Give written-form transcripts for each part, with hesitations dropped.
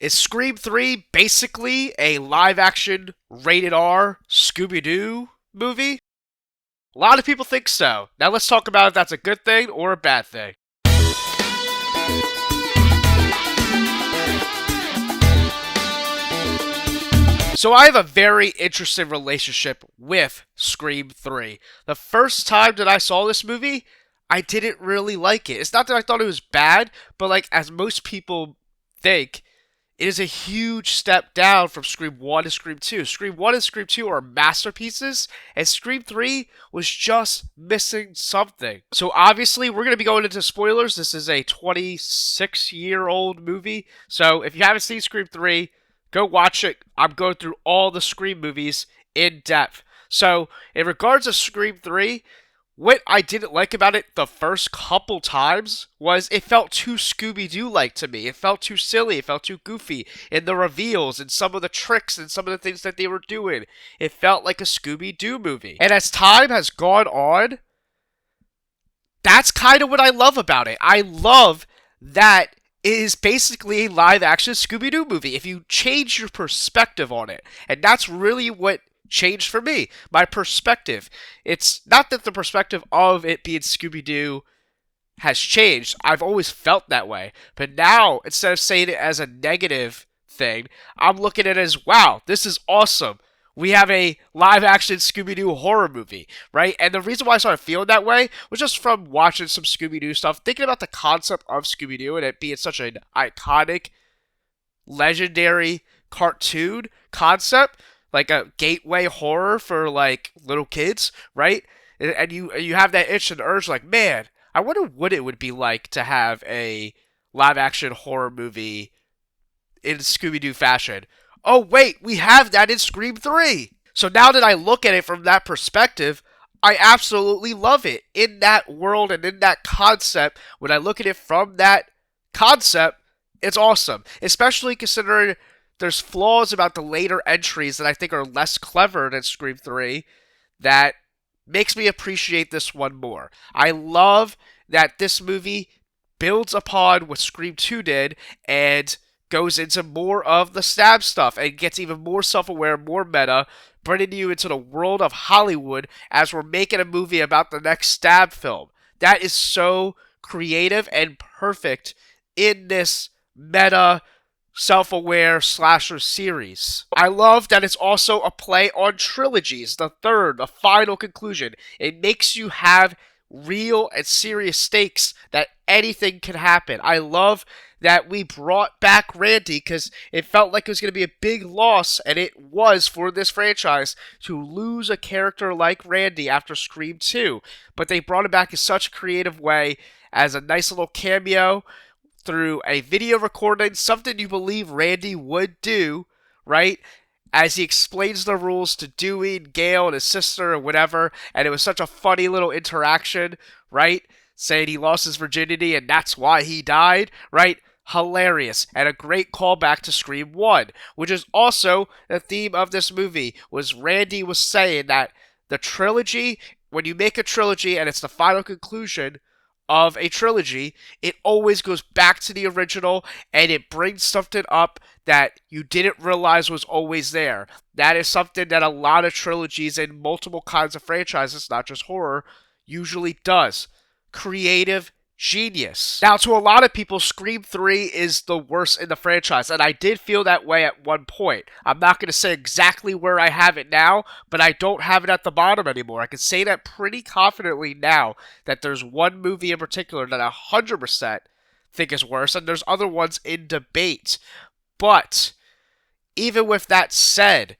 Is Scream 3 basically a live action rated R Scooby Doo movie? A lot of people think so. Now let's talk about if that's a good thing or a bad thing. So I have a very interesting relationship with Scream 3. The first time that I saw this movie, I didn't really like it. It's not that I thought it was bad, but like as most people think, it is a huge step down from Scream 1 to Scream 2. Scream 1 and Scream 2 are masterpieces, and Scream 3 was just missing something. So obviously, we're going to be going into spoilers. This is a 26-year-old movie. So if you haven't seen Scream 3, go watch it. I'm going through all the Scream movies in depth. So in regards to Scream 3, what I didn't like about it the first couple times was it felt too Scooby-Doo-like to me. It felt too silly. It felt too goofy in the reveals and some of the tricks and some of the things that they were doing. It felt like a Scooby-Doo movie. And as time has gone on, that's kind of what I love about it. I love that it is basically a live-action Scooby-Doo movie if you change your perspective on it. And that's really what changed for me. My perspective. It's not that the perspective of it being Scooby-Doo has changed. I've always felt that way. But now, instead of saying it as a negative thing, I'm looking at it as, wow, this is awesome. We have a live-action Scooby-Doo horror movie, right? And the reason why I started feeling that way was just from watching some Scooby-Doo stuff, thinking about the concept of Scooby-Doo and it being such an iconic, legendary cartoon concept, like a gateway horror for like little kids, right? And you have that itch and urge, like, man, I wonder what it would be like to have a live action horror movie in Scooby Doo fashion. Oh wait, we have that in Scream 3. So now that I look at it from that perspective, I absolutely love it. In that world and in that concept, when I look at it from that concept, it's awesome. Especially considering there's flaws about the later entries that I think are less clever than Scream 3 that makes me appreciate this one more. I love that this movie builds upon what Scream 2 did and goes into more of the stab stuff and gets even more self-aware, more meta, bringing you into the world of Hollywood as we're making a movie about the next stab film. That is so creative and perfect in this meta self-aware slasher series. I love that it's also a play on trilogies, the third, the final conclusion. It makes you have real and serious stakes that anything can happen. I love that we brought back Randy because it felt like it was going to be a big loss, and it was for this franchise to lose a character like Randy after Scream 2. But they brought him back in such a creative way as a nice little cameo through a video recording, something you believe Randy would do, right? As he explains the rules to Dewey and Gail and his sister or whatever, and it was such a funny little interaction, right? Saying he lost his virginity and that's why he died, right? Hilarious, and a great callback to Scream 1, which is also the theme of this movie, was Randy was saying that the trilogy, when you make a trilogy and it's the final conclusion of a trilogy, it always goes back to the original and it brings something up that you didn't realize was always there. That is something that a lot of trilogies and multiple kinds of franchises, not just horror, usually does. Creative genius. Now, to a lot of people, Scream 3 is the worst in the franchise, and I did feel that way at one point. I'm not going to say exactly where I have it now, but I don't have it at the bottom anymore. I can say that pretty confidently now, that there's one movie in particular that I 100% think is worse, and there's other ones in debate. But, even with that said,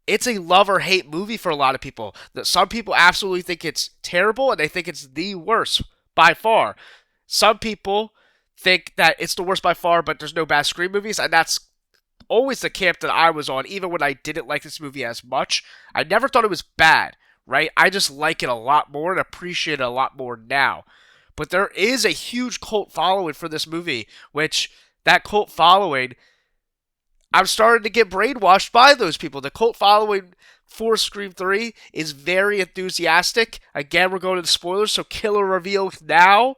it's a love or hate movie for a lot of people. Some people absolutely think it's terrible, and they think it's the worst by far. Some people think that it's the worst by far, but there's no bad Scream movies, and that's always the camp that I was on, even when I didn't like this movie as much. I never thought it was bad, right? I just like it a lot more and appreciate it a lot more now. But there is a huge cult following for this movie, which that cult following, I'm starting to get brainwashed by those people. The cult following for Scream 3 is very enthusiastic. Again, we're going to the spoilers, so killer reveal now.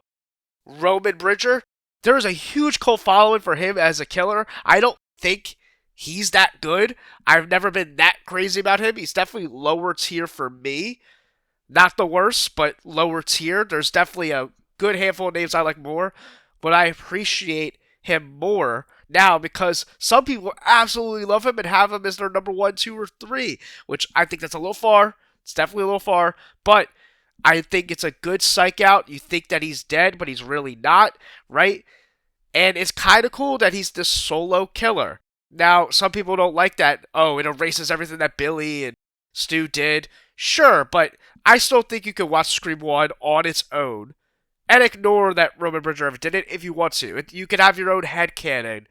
Roman Bridger There is a huge cult following for him as a killer. I don't think he's that good. I've never been that crazy about him. He's definitely lower tier for me. Not the worst, but lower tier. There's definitely a good handful of names I like more, but I appreciate him more now because some people absolutely love him and have him as their number one, two, or three, which I think that's a little far. It's definitely a little far, but I think it's a good psych out. You think that he's dead, but he's really not, right? And it's kind of cool that he's this solo killer. Now, some people don't like that. Oh, it erases everything that Billy and Stu did. Sure, but I still think you could watch Scream 1 on its own and ignore that Roman Bridger ever did it if you want to. You can have your own headcanon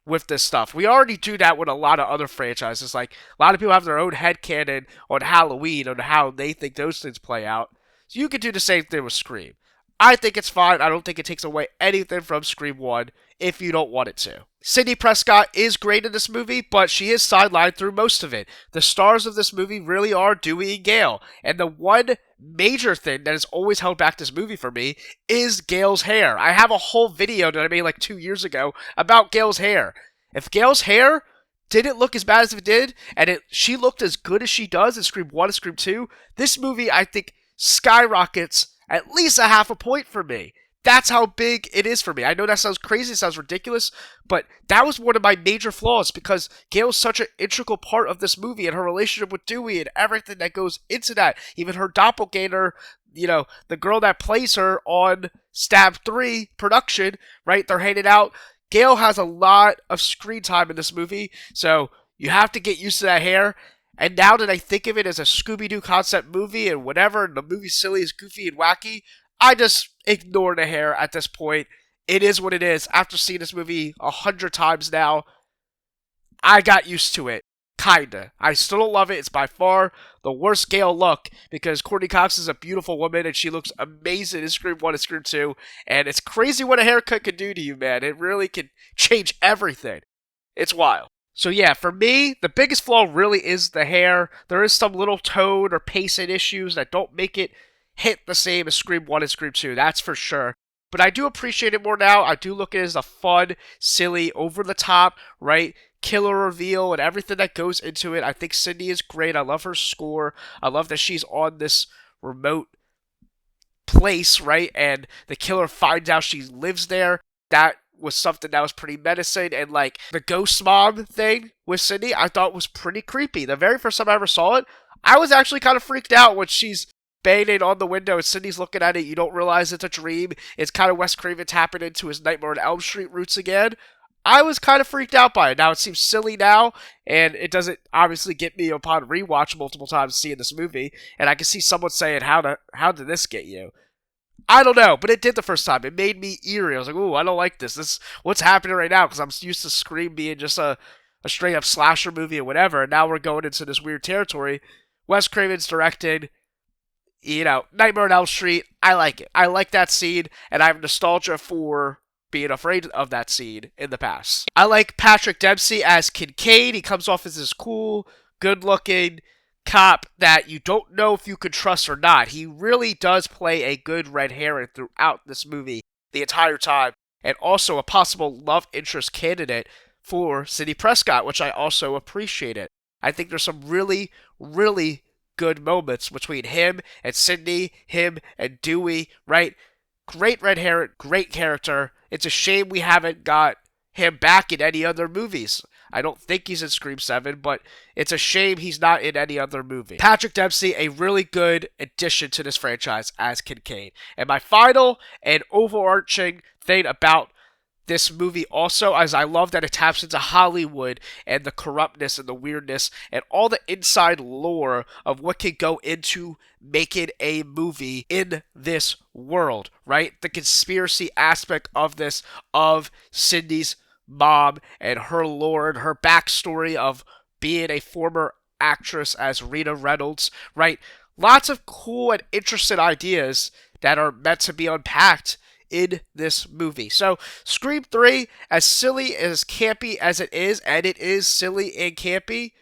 with this stuff. We already do that with a lot of other franchises. Like, a lot of people have their own headcanon on Halloween, on how they think those things play out. So you could do the same thing with Scream. I think it's fine. I don't think it takes away anything from Scream 1 if you don't want it to. Sidney Prescott is great in this movie, but she is sidelined through most of it. The stars of this movie really are Dewey and Gale, and the one major thing that has always held back this movie for me is Gale's hair. I have a whole video that I made like 2 years ago about Gale's hair. If Gale's hair didn't look as bad as it did, and she looked as good as she does in Scream 1 and Scream 2, this movie, I think, skyrockets at least a half a point for me. That's how big it is for me. I know that sounds crazy, it sounds ridiculous, but that was one of my major flaws because Gale's such an integral part of this movie and her relationship with Dewey and everything that goes into that. Even her doppelganger, the girl that plays her on Stab 3 production, right? They're hanging out. Gale has a lot of screen time in this movie, so you have to get used to that hair. And now that I think of it as a Scooby-Doo concept movie and whatever, and the movie's silly, is goofy and wacky, I just ignore the hair at this point. It is what it is. After seeing this movie 100 times now, I got used to it. Kinda. I still don't love it. It's by far the worst Gale look because Courtney Cox is a beautiful woman and she looks amazing in Scream 1 and Scream 2. And it's crazy what a haircut can do to you, man. It really can change everything. It's wild. So yeah, for me, the biggest flaw really is the hair. There is some little tone or pacing issues that don't make it hit the same as Scream 1 and Scream 2, that's for sure. But I do appreciate it more now. I do look at it as a fun, silly, over-the-top, right, killer reveal and everything that goes into it. I think Cindy is great. I love her score. I love that she's on this remote place, right, and the killer finds out she lives there. That was something that was pretty menacing, and like the ghost mom thing with Cindy, I thought was pretty creepy. The very first time I ever saw it, I was actually kind of freaked out when she's banging on the window and Cindy's looking at it. You don't realize it's a dream. It's kind of Wes Craven tapping into his Nightmare on Elm Street roots again. I was kind of freaked out by it. Now it seems silly now, and it doesn't obviously get me upon rewatch multiple times seeing this movie. And I can see someone saying, "How did this get you?" I don't know, but it did the first time. It made me eerie. I was like, "Ooh, I don't like this. What's happening right now?" Because I'm used to Scream being just a straight up slasher movie or whatever, and now we're going into this weird territory. Wes Craven's directed, Nightmare on Elm Street. I like it. I like that scene, and I have nostalgia for being afraid of that scene in the past. I like Patrick Dempsey as Kincaid. He comes off as this cool, good-looking cop that you don't know if you could trust or not. He really does play a good red herring throughout this movie the entire time, and also a possible love interest candidate for Sidney Prescott, which I also appreciated. I think there's some really, really good moments between him and Sidney, him and Dewey, right? Great red herring, great character. It's a shame we haven't got him back in any other movies. I don't think he's in Scream 7, but it's a shame he's not in any other movie. Patrick Dempsey, a really good addition to this franchise as Kincaid. And my final and overarching thing about this movie also, as I love that it taps into Hollywood and the corruptness and the weirdness and all the inside lore of what can go into making a movie in this world, right? The conspiracy aspect of this, of Cindy's mom and her lore and her backstory of being a former actress as Rita Reynolds, right? Lots of cool and interesting ideas that are meant to be unpacked in this movie. So, Scream 3, as silly, as campy as it is, and it is silly and campy,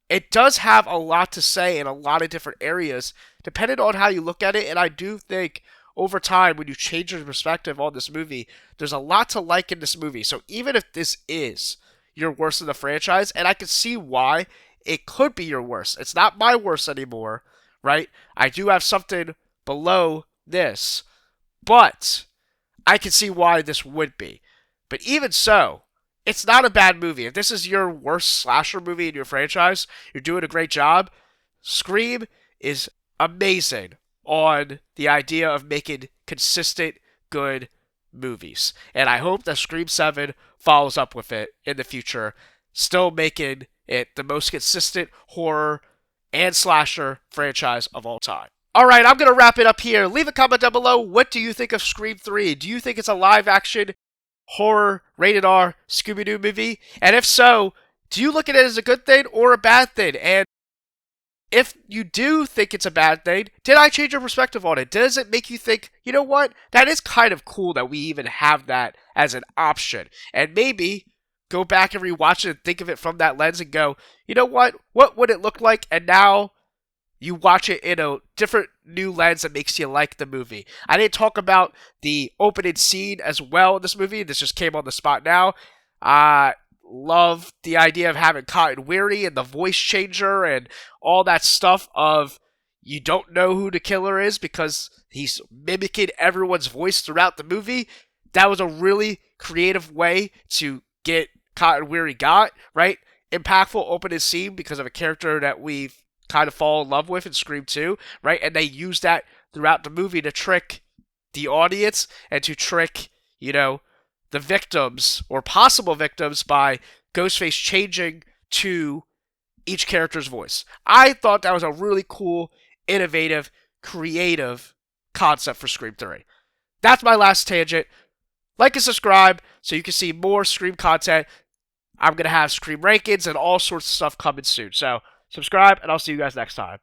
it does have a lot to say in a lot of different areas, depending on how you look at it, and I do think, over time, when you change your perspective on this movie, there's a lot to like in this movie. So even if this is your worst in the franchise, and I can see why it could be your worst. It's not my worst anymore, right? I do have something below this, but I can see why this would be. But even so, it's not a bad movie. If this is your worst slasher movie in your franchise, you're doing a great job. Scream is amazing on the idea of making consistent, good movies. And I hope that Scream 7 follows up with it in the future, still making it the most consistent horror and slasher franchise of all time. Alright, I'm going to wrap it up here. Leave a comment down below. What do you think of Scream 3? Do you think it's a live action horror rated R Scooby-Doo movie? And if so, do you look at it as a good thing or a bad thing? And if you do think it's a bad thing, did I change your perspective on it? Does it make you think, you know what, that is kind of cool that we even have that as an option? And maybe go back and rewatch it and think of it from that lens and go, you know what would it look like? And now you watch it in a different new lens that makes you like the movie. I didn't talk about the opening scene as well in this movie. This just came on the spot now. Love the idea of having Cotton Weary and the voice changer and all that stuff of you don't know who the killer is because he's mimicking everyone's voice throughout the movie. That was a really creative way to get Cotton Weary got, right? Impactful opening scene because of a character that we've kind of fall in love with in Scream 2, right? And they use that throughout the movie to trick the audience and to trick, the victims or possible victims by Ghostface changing to each character's voice. I thought that was a really cool, innovative, creative concept for Scream 3. That's my last tangent. Like and subscribe so you can see more Scream content. I'm going to have Scream rankings and all sorts of stuff coming soon. So subscribe, and I'll see you guys next time.